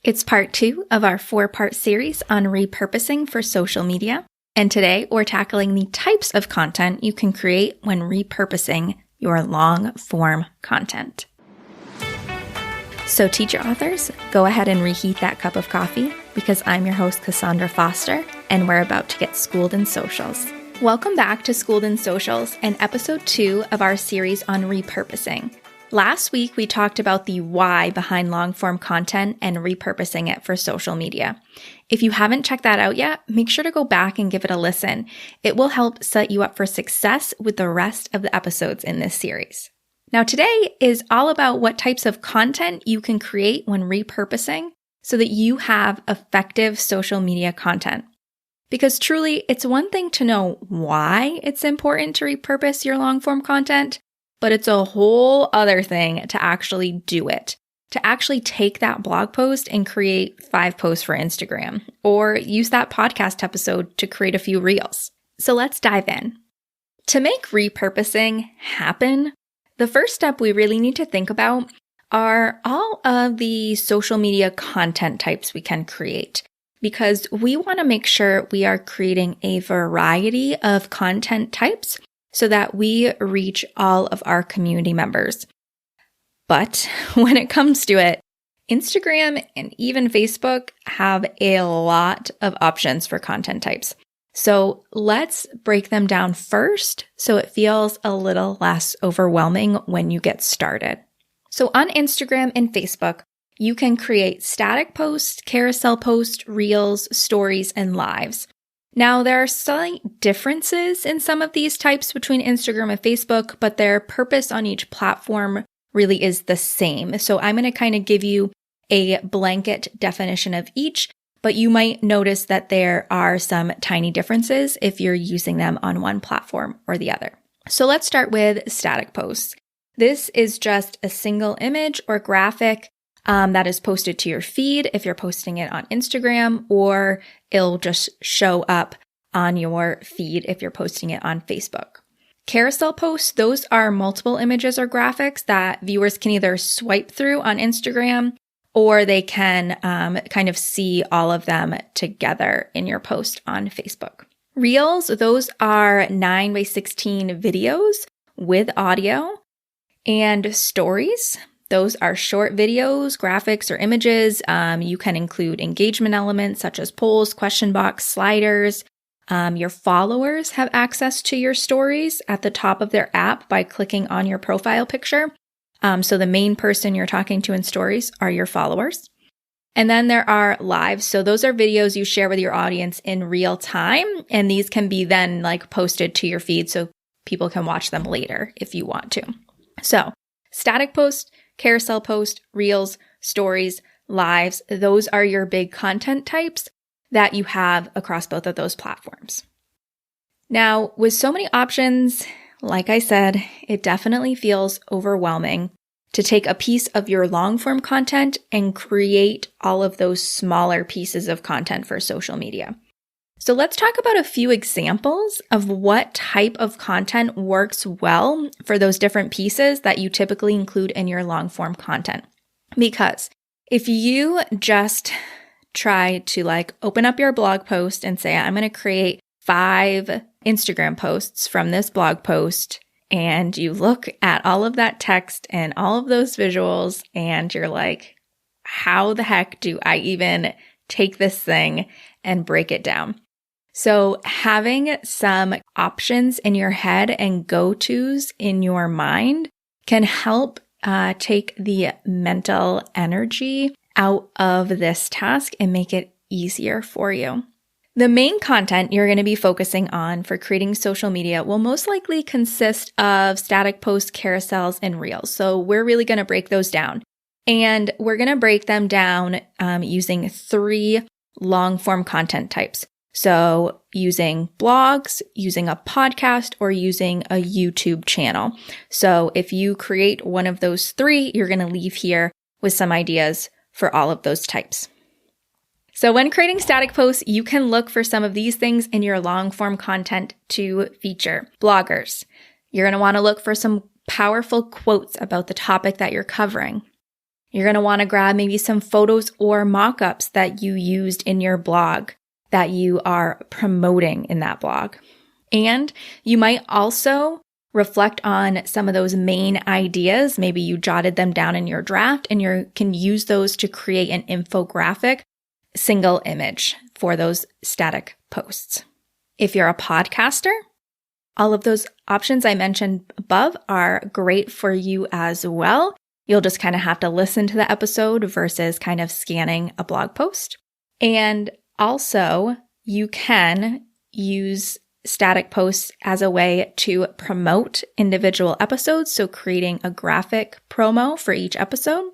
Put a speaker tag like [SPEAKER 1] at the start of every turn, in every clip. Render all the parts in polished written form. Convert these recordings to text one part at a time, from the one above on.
[SPEAKER 1] It's part 2 of our 4-part series on repurposing for social media. And today we're tackling the types of content you can create when repurposing your long-form content. So teacher authors, go ahead and reheat that cup of coffee because I'm your host, Cassandra Foster, and we're about to get schooled in socials. Welcome back to Schooled in Socials and episode 2 of our series on repurposing. Last week, we talked about the why behind long-form content and repurposing it for social media. If you haven't checked that out yet, make sure to go back and give it a listen. It will help set you up for success with the rest of the episodes in this series. Now, today is all about what types of content you can create when repurposing so that you have effective social media content. Because truly, it's one thing to know why it's important to repurpose your long-form content, but it's a whole other thing to actually do it, to actually take that blog post and create 5 posts for Instagram, or use that podcast episode to create a few reels. So let's dive in. To make repurposing happen, the first step we really need to think about are all of the social media content types we can create, because we want to make sure we are creating a variety of content types so that we reach all of our community members. But when it comes to it, Instagram and even Facebook have a lot of options for content types. So let's break them down first so it feels a little less overwhelming when you get started. So on Instagram and Facebook, you can create static posts, carousel posts, reels, stories, and lives. Now, there are slight differences in some of these types between Instagram and Facebook, but their purpose on each platform really is the same. So I'm going to kind of give you a blanket definition of each, but you might notice that there are some tiny differences if you're using them on one platform or the other. So let's start with static posts. This is just a single image or graphic that is posted to your feed if you're posting it on Instagram, or it'll just show up on your feed if you're posting it on Facebook. Carousel posts, those are multiple images or graphics that viewers can either swipe through on Instagram or they can kind of see all of them together in your post on Facebook. Reels, those are 9:16 videos with audio. And stories, those are short videos, graphics, or images. You can include engagement elements such as polls, question box, sliders. Your followers have access to your stories at the top of their app by clicking on your profile picture. So the main person you're talking to in stories are your followers. And then there are lives. So those are videos you share with your audience in real time. And these can be then posted to your feed so people can watch them later if you want to. So static post, carousel post, reels, stories, lives, those are your big content types that you have across both of those platforms. Now, with so many options, like I said, it definitely feels overwhelming to take a piece of your long-form content and create all of those smaller pieces of content for social media. So let's talk about a few examples of what type of content works well for those different pieces that you typically include in your long-form content. Because if you just try to open up your blog post and say, I'm going to create 5 Instagram posts from this blog post, and you look at all of that text and all of those visuals and you're like, how the heck do I even take this thing and break it down? So having some options in your head and go-tos in your mind can help take the mental energy out of this task and make it easier for you. The main content you're going to be focusing on for creating social media will most likely consist of static posts, carousels, and reels. So we're really going to break those down. And we're going to break them down using 3 long-form content types. So using blogs, using a podcast, or using a YouTube channel. So if you create one of those 3, you're going to leave here with some ideas for all of those types. So when creating static posts, you can look for some of these things in your long-form content to feature. Bloggers, you're going to want to look for some powerful quotes about the topic that you're covering. You're going to want to grab maybe some photos or mock-ups that you used in your blog that you are promoting in that blog. And you might also reflect on some of those main ideas. Maybe you jotted them down in your draft and you can use those to create an infographic, single image for those static posts. If you're a podcaster, all of those options I mentioned above are great for you as well. You'll just kind of have to listen to the episode versus kind of scanning a blog post. And also, you can use static posts as a way to promote individual episodes, so creating a graphic promo for each episode.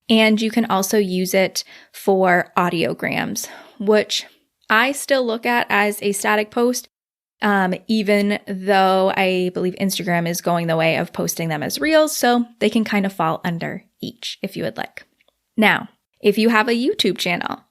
[SPEAKER 1] And you can also use it for audiograms, which I still look at as a static post, even though I believe Instagram is going the way of posting them as reels, so they can kind of fall under each if you would like. Now, if you have a YouTube channel,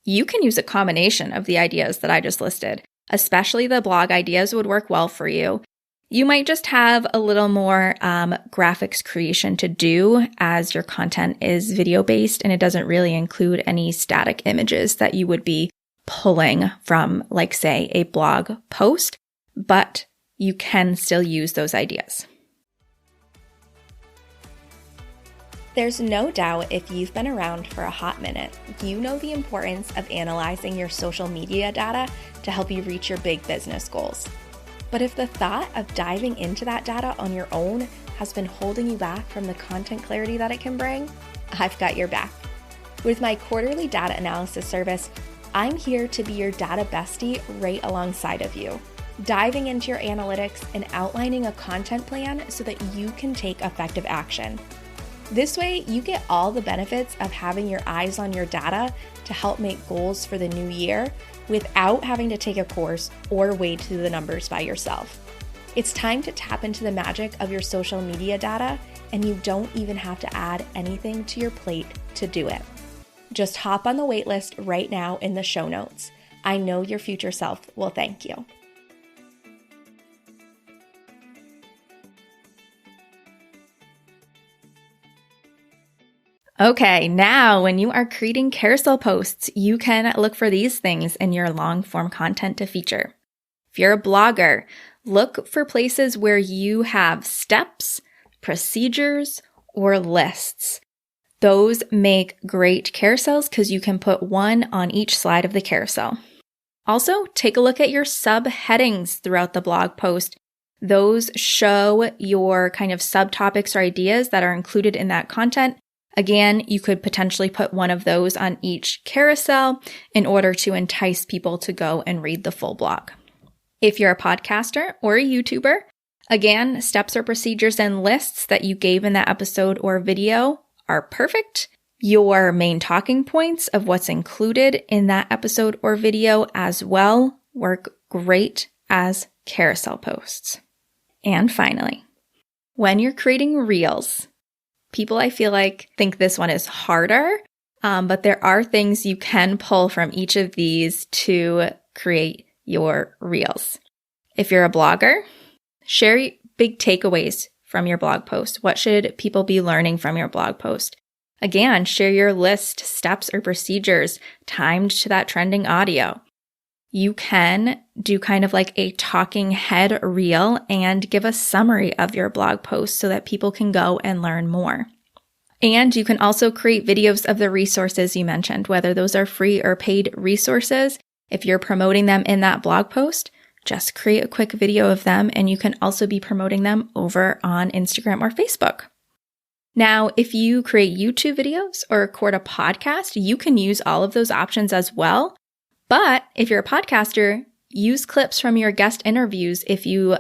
[SPEAKER 1] you can use a combination of the ideas that I just listed, especially the blog ideas would work well for you. You might just have a little more graphics creation to do as your content is video-based and it doesn't really include any static images that you would be pulling from, like, say, a blog post, but you can still use those ideas. There's no doubt if you've been around for a hot minute, you know the importance of analyzing your social media data to help you reach your big business goals. But if the thought of diving into that data on your own has been holding you back from the content clarity that it can bring, I've got your back. With my quarterly data analysis service, I'm here to be your data bestie right alongside of you, diving into your analytics and outlining a content plan so that you can take effective action. This way, you get all the benefits of having your eyes on your data to help make goals for the new year without having to take a course or wade through the numbers by yourself. It's time to tap into the magic of your social media data, and you don't even have to add anything to your plate to do it. Just hop on the waitlist right now in the show notes. I know your future self will thank you. Okay, now when you are creating carousel posts, you can look for these things in your long-form content to feature. If you're a blogger, look for places where you have steps, procedures, or lists. Those make great carousels because you can put one on each slide of the carousel. Also, take a look at your subheadings throughout the blog post. Those show your kind of subtopics or ideas that are included in that content. Again, you could potentially put one of those on each carousel in order to entice people to go and read the full blog. If you're a podcaster or a YouTuber, again, steps or procedures and lists that you gave in that episode or video are perfect. Your main talking points of what's included in that episode or video as well work great as carousel posts. And finally, when you're creating reels, people, I feel like, think this one is harder, but there are things you can pull from each of these to create your reels. If you're a blogger, share big takeaways from your blog post. What should people be learning from your blog post? Again, share your list, steps, or procedures timed to that trending audio. You can do kind of like a talking head reel and give a summary of your blog post so that people can go and learn more. And you can also create videos of the resources you mentioned, whether those are free or paid resources. If you're promoting them in that blog post, just create a quick video of them, and you can also be promoting them over on Instagram or Facebook. Now, if you create YouTube videos or record a podcast, you can use all of those options as well. But if you're a podcaster, use clips from your guest interviews if you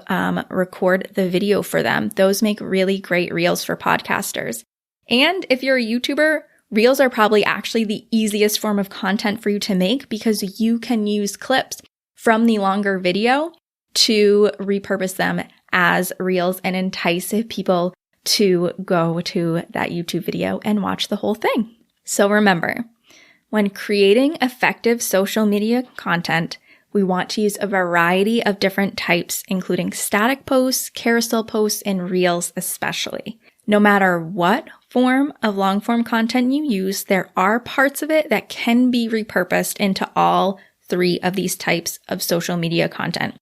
[SPEAKER 1] record the video for them. Those make really great reels for podcasters. And if you're a YouTuber, reels are probably actually the easiest form of content for you to make because you can use clips from the longer video to repurpose them as reels and entice people to go to that YouTube video and watch the whole thing. So remember, when creating effective social media content, we want to use a variety of different types, including static posts, carousel posts, and reels especially. No matter what form of long form content you use, there are parts of it that can be repurposed into all 3 of these types of social media content,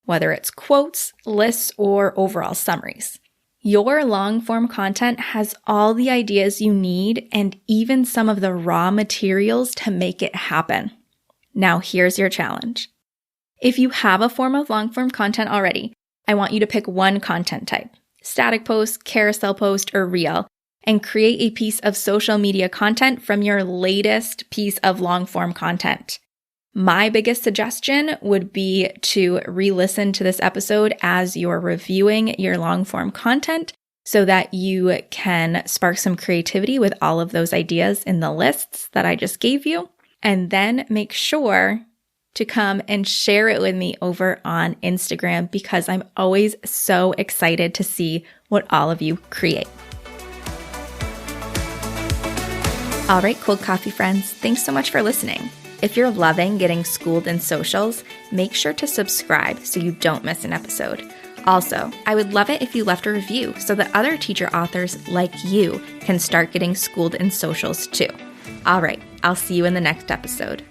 [SPEAKER 1] whether it's quotes, lists, or overall summaries. Your long form content has all the ideas you need and even some of the raw materials to make it happen. Now here's your challenge. If you have a form of long form content already, I want you to pick one content type, static post, carousel post, or reel, and create a piece of social media content from your latest piece of long form content. My biggest suggestion would be to re-listen to this episode as you're reviewing your long form content so that you can spark some creativity with all of those ideas in the lists that I just gave you. And then make sure to come and share it with me over on Instagram because I'm always so excited to see what all of you create. All right, cold coffee friends, thanks so much for listening. If you're loving getting schooled in socials, make sure to subscribe so you don't miss an episode. Also, I would love it if you left a review so that other teacher authors like you can start getting schooled in socials too. All right, I'll see you in the next episode.